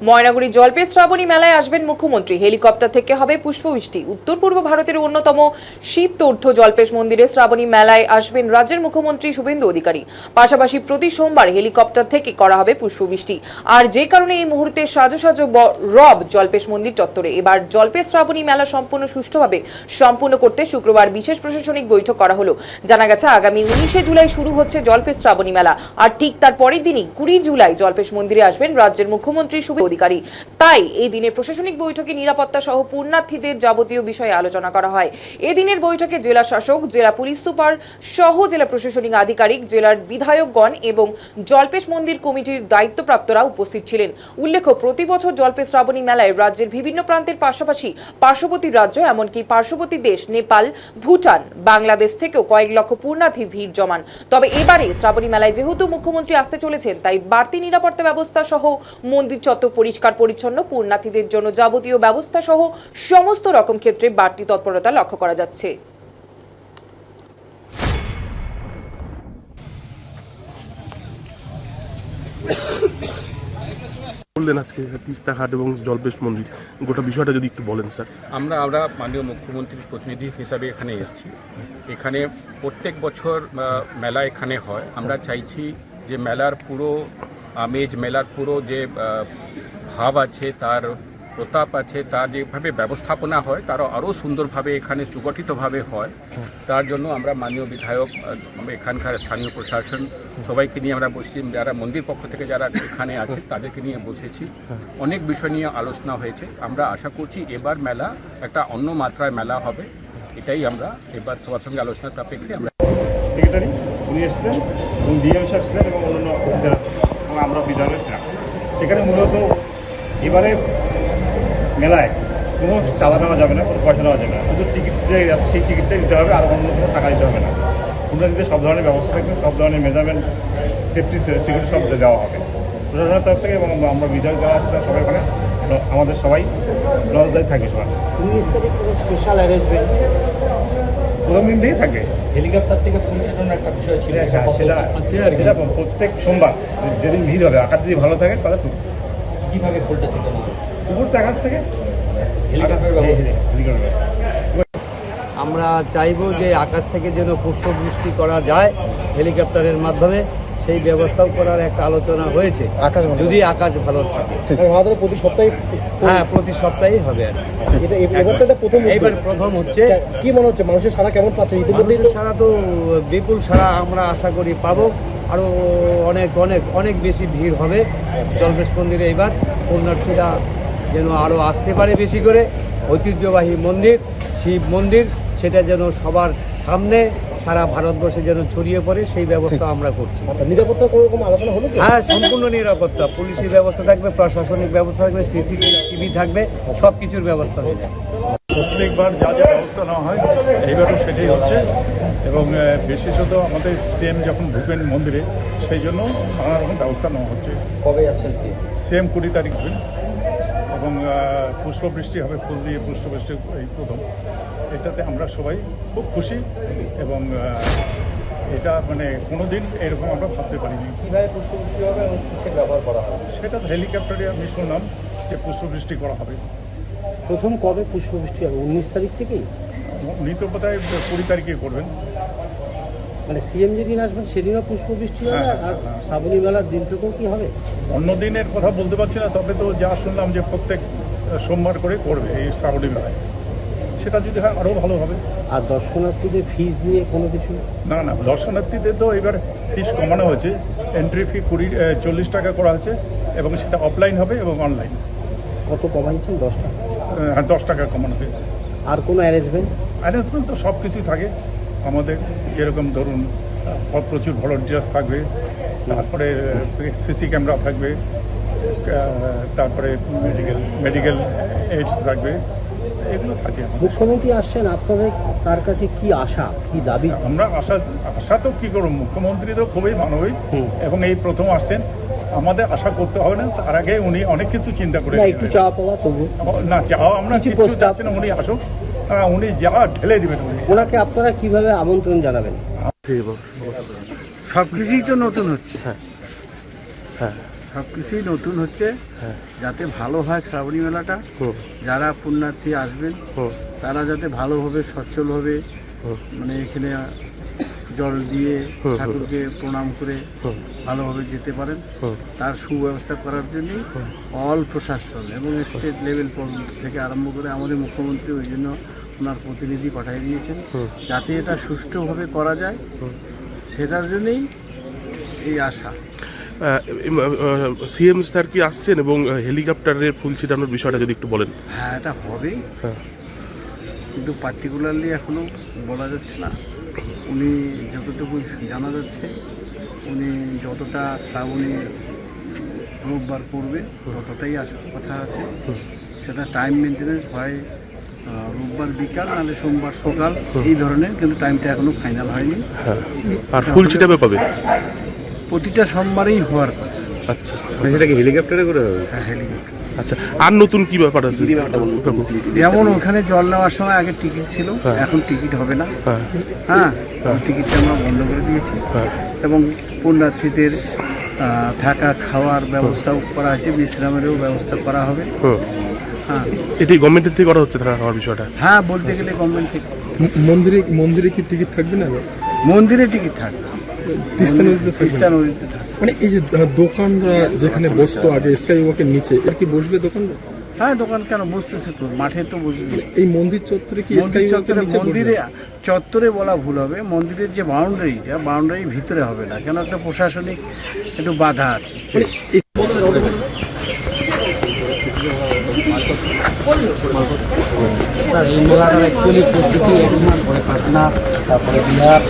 ময়নাগুড়ি জলপে শ্রাবণী মেলায় আসবেন মুখ্যমন্ত্রী। হেলিকপ্টার থেকে হবে পুষ্পবৃষ্টি। উত্তর পূর্ব ভারতের অন্যতম শিব তীর্থ জল্পেশ মন্দিরে শ্রাবণী মেলায় আসবেন রাজ্যের মুখ্যমন্ত্রী শুভেন্দু অধিকারী। পাশাপাশি প্রতি সোমবার হেলিকপ্টার থেকে করা হবে পুষ্পবৃষ্টি। আর যে কারণে এই মুহূর্তে সাজো সাজো রব জল্পেশ মন্দির চত্বরে। এবার জল্পেশ শ্রাবণী মেলা সম্পূর্ণ সুষ্ঠুভাবে সম্পন্ন করতে শুক্রবার বিশেষ প্রশাসনিক বৈঠক করা হলো। জানা গেছে আগামী 19 জুলাই শুরু হচ্ছে জল্পেশ শ্রাবণী মেলা। আর ঠিক তার পরের দিনই 20 জুলাই জল্পেশ মন্দিরে আসবেন রাজ্যের মুখ্যমন্ত্রী শুভেন্দু অধিকারী। তাই এই দিনের প্রশাসনিক বৈঠকে নিরাপত্তা সহ পুণ্যার্থীদের যাবতীয় বিষয়ে আলোচনা করা হয়। এই দিনের বৈঠকে জেলা শাসক, জেলা পুলিশ সুপার সহ জেলা প্রশাসনিক আধিকারিক, জেলার বিধায়কগণ এবং জল্পেশ মন্দির কমিটির দায়িত্বপ্রাপ্তরা উপস্থিত ছিলেন। উল্লেখ্য, প্রতি বছর জল্পেশ শ্রাবণী মেলায় রাজ্যের বিভিন্ন প্রান্তের পাশাপাশি পার্শ্ববর্তী রাজ্য এমনকি পার্শ্ববর্তী দেশ নেপাল, ভুটান, বাংলাদেশ থেকেও কয়েক লক্ষ পুণ্যার্থী ভিড় জমান। তবে এবারে শ্রাবণী মেলায় যেহেতু মুখ্যমন্ত্রী আসতে চলেছেন, তাই বাড়তি নিরাপত্তা ব্যবস্থা সহ মন্দির চত্বর পরিষ্কার পরিচ্ছন্ন, পুণ্যার্থীদের জন্য যাবতীয় ব্যবস্থা সহ সমস্ত রকম ক্ষেত্রে বাড়তি তৎপরতা লক্ষ্য করা যাচ্ছে। বললেন আজকে তিস্তা ঘাট এবং জল্পেশ মন্দির গোটা বিষয়টা যদি একটু বলেন স্যার। আমরা মাননীয় মুখ্যমন্ত্রীর প্রতিনিধি হিসাবে এখানে এসেছি। এখানে প্রত্যেক বছর মেলা এখানে হয়। আমরা চাইছি যে মেলার পুরো আমেজ, মেলার পুরো যে ভাব আছে, তার প্রতাপ আছে, তার যেভাবে ব্যবস্থাপনা হয় তারও আরও সুন্দরভাবে এখানে সুগঠিতভাবে হয়। তার জন্য আমরা মাননীয় বিধায়ক, এখানকার স্থানীয় প্রশাসন সবাইকে নিয়ে আমরা বসছি। যারা মন্দির পক্ষ থেকে যারা এখানে আছে তাদেরকে নিয়ে বসেছি। অনেক বিষয় নিয়ে আলোচনা হয়েছে। আমরা আশা করছি এবার মেলা একটা অন্য মাত্রায় মেলা হবে। এটাই আমরা এবার সবার সঙ্গে আলোচনা সাপেক্ষে আমরা সেক্রেটারি উনি এসেছিলেন এবং ডিএম সাহেব ছিলেন এবং অন্যান্য অফিসার এবং আমরা বিধায়ক ছিলাম। সেখানে মূলত এবারে মেলায় কোনো চাঁদা নেওয়া যাবে না, কোনো পয়সা নেওয়া যাবে না। শুধু টিকিট সেই টিকিটটাই দিতে হবে, আর অন্য কোনো টাকা দিতে হবে না। পুণ্যার্থীদের সব ধরনের ব্যবস্থা থাকবে, সব ধরনের মেজারমেন্ট, সেফটি, সিকিউরিটি সব দেওয়া হবে প্রশাসনের তরফ থেকে। এবং আমরা বিধায়ক যারা আছে তারা সবাই ওখানে আমাদের সবাই নজরদারি থাকবে। সবাই 19 তারিখ কোনো স্পেশাল অ্যারেঞ্জমেন্ট প্রথম দিন থেকেই থাকবে। হেলিকপ্টার থেকে ফুল সেটানোর একটা বিষয় ছিল, সেটা প্রত্যেক সোমবার যেদিন ভিড় হবে, আকাশ যদি ভালো থাকে তাহলে কীভাবে ফুলটা ছিটানো উপর আকাশ থেকে হেলিকপ্টার ব্যবস্থা। আমরা চাইবো যে আকাশ থেকে যেন পুষ্পবৃষ্টি করা যায় হেলিকপ্টারের মাধ্যমে, সেই ব্যবস্থাও করার একটা আলোচনা হয়েছে। যদি আকাশ ভালো থাকে প্রতি সপ্তাহে, হ্যাঁ প্রতি সপ্তাহেই হবে। এইবার প্রথম হচ্ছে। কি মনে হচ্ছে মানুষের সাড়া কেমন পাচ্ছে? মানুষের সাড়া তো বিপুল সাড়া আমরা আশা করি পাবো। আরও অনেক অনেক অনেক বেশি ভিড় হবে জল্পেশ মন্দিরে। এবার পুণ্যার্থীরা যেন আরও আসতে পারে বেশি করে। ঐতিহ্যবাহী মন্দির, শিব মন্দির, সেটা যেন সবার সামনে সারা ভারতবর্ষে যেন ছড়িয়ে পড়ে, সেই ব্যবস্থা আমরা করছি। নিরাপত্তার কোনো রকম আলোচনা হলো? হ্যাঁ, সম্পূর্ণ নিরাপত্তা, পুলিশের ব্যবস্থা থাকবে, প্রশাসনিক ব্যবস্থা থাকবে, সিসিটিভি থাকবে, সব কিছুর ব্যবস্থা হয়ে যাবে। প্রত্যেকবার যা যা ব্যবস্থা নেওয়া হয় এইবারও সেটাই হচ্ছে। এবং বিশেষত আমাদের সিএম যখন ঢুকবেন মন্দিরে, সেই জন্য নানা রকম ব্যবস্থা নেওয়া হচ্ছে। কবে আসছেন সিএম 20 তারিখ হবেন এবং পুষ্পবৃষ্টি হবে, ফুল দিয়ে পুষ্পবৃষ্টি এই প্রথম। এটাতে আমরা সবাই খুব খুশি এবং এটা মানে কোনো দিন এরকম আমরা ভাবতে পারিনি। কীভাবে পুষ্পবৃষ্টি হবে এবং কিসের ব্যবহার করা হবে সেটা হেলিকপ্টারে আমি শুনলাম যে পুষ্পবৃষ্টি করা হবে। প্রথম কবে পুষ্পবৃষ্টি হবে? 19 তারিখ থেকেই? উনি তো বোধ হয় 20 তারিখে করবেন। মানে সিএম যেদিন আসবেন সেদিনও পুষ্পবৃষ্টি হবে? আর শ্রাবণী মেলার দিন থেকেও কি হবে? অন্য দিনের কথা বলতে পারছি না, তবে তো যা শুনলাম যে প্রত্যেক সোমবার করে করবে এই শ্রাবণী মেলায়। সেটা যদি হয় আরও ভালো হবে। আর দর্শনার্থীদের ফিস নিয়ে কোনো কিছু? না, দর্শনার্থীদের তো এবার ফিস কমানো হয়েছে। এন্ট্রি ফি 40 টাকা করা হয়েছে এবং সেটা অফলাইন হবে এবং অনলাইন। কত কমাইছেন? 10 টাকা? হ্যাঁ, 10 টাকা কমানো হয়েছে। আর কোনো অ্যারেঞ্জমেন্ট তো সব কিছুই থাকে আমাদের। যেরকম ধরুন প্রচুর ভলান্টিয়ার্স থাকবে, তারপরে সিসি ক্যামেরা থাকবে, তারপরে মেডিকেল এইডস থাকবে, এগুলো থাকে। মুখ্যমন্ত্রী আসছেন, আপনাদের তার কাছে কি আশা, কি দাবি? আমরা আশা তো কী করব, মুখ্যমন্ত্রী তো খুবই মানবিক এবং এই প্রথম আসছেন। আমাদের আশা করতে হবে না, তার আগে উনি অনেক কিছু চিন্তা করে। একটু চাওয়া পাওয়া তবু না, চাওয়া আমরা কিছু চাচ্ছি না, উনি আসুক, উনি যা ঢেলে দেবেন। ওনাকে আপনারা কিভাবে আমন্ত্রণ জানাবেন? সব কিছুই তো নতুন হচ্ছে। হ্যাঁ, সব কিছুই নতুন হচ্ছে, যাতে ভালো হয় শ্রাবণী মেলাটা। হুম, যারা পুণ্যার্থী আসবেন হুম, তারা যাতে ভালোভাবে সচ্ছলভাবে মানে এখানে জল দিয়ে হুম, ঠাকুরকে প্রণাম করে হুম, ভালোভাবে যেতে পারেন, হুম, তার সুব্যবস্থা করার জন্যই অল প্রশাসন এবং স্টেট লেভেল থেকে আরম্ভ করে আমাদের মুখ্যমন্ত্রী ওই জন্য ওনার প্রতিনিধি পাঠিয়ে দিয়েছেন, যাতে এটা সুষ্ঠুভাবে করা যায়, সেটার জন্যই এই আশা। সিএম স্যার কি আসছেন এবং হেলিকপ্টারের ফুল ছিটানোর বিষয়টা যদি একটু বলেন। হ্যাঁ, এটা হবে, হ্যাঁ, কিন্তু পার্টিকুলারলি এখনও বলা যাচ্ছে না। উনি যতটুকু জানা যাচ্ছে, উনি যতটা শ্রাবণী রোববার করবে ততটাই আসার কথা আছে। সেটা টাইম মেনটেন্যান্স হয় রোববার বিকাল নাহলে সোমবার সকাল, এই ধরনের, কিন্তু টাইমটা এখনও ফাইনাল হয়নি। হ্যাঁ। আর ফুল ছিটাবে কবে? প্রতিটা সোমবারেই হওয়ার কথা। আচ্ছা সেটা কি হেলিকপ্টারে করে হবে? হ্যাঁ, হেলিকপ্টার। আচ্ছা, আর নতুন কি ব্যাপার আছে? যেমন ওখানে জল নেওয়ার সময় আগে টিকিট ছিল, এখন টিকিট হবে না। হ্যাঁ, হ্যাঁ, টিকিটটা আমরা বন্ধ করে দিয়েছি হ্যাঁ, এবং পুণ্যার্থীদের থাকা খাওয়ার ব্যবস্থাও করা হয়েছে, বিশ্রামেরও ব্যবস্থা করা হবে। হুম। হ্যাঁ, এটি গভর্নমেন্টের থেকে করা হচ্ছে থাকা খাওয়ার বিষয়টা। হ্যাঁ, বলতে গেলে গভর্নমেন্ট থেকে। মন্দিরে কি টিকিট থাকবে না? মন্দিরে টিকিট থাকবে, তিস্তা নদীতে থাকবে তিস্তা না? নদীতে থাকবে। মানে এই যে দোকানরা যেখানে বসতো আগে স্কাই ওয়াকের নিচে, এর কি বসবে দোকান? হ্যাঁ, দোকান কেন বসতেছে, তো মাঠে তো বসবে। এই মন্দির চত্বরে কি মন্দির স্কাই ওয়াকের চত্বরে, নিচে মন্দিরে চত্বরে বলা ভুল হবে, মন্দিরের যে বাউন্ডারিটা, বাউন্ডারির ভিতরে হবে না, কেন একটা প্রশাসনিক একটু বাধা আছে। এই মেলাটার অ্যাকচুয়ালি প্রস্তুতি এক মাস ধরে পাটনা, তারপরে বিহার,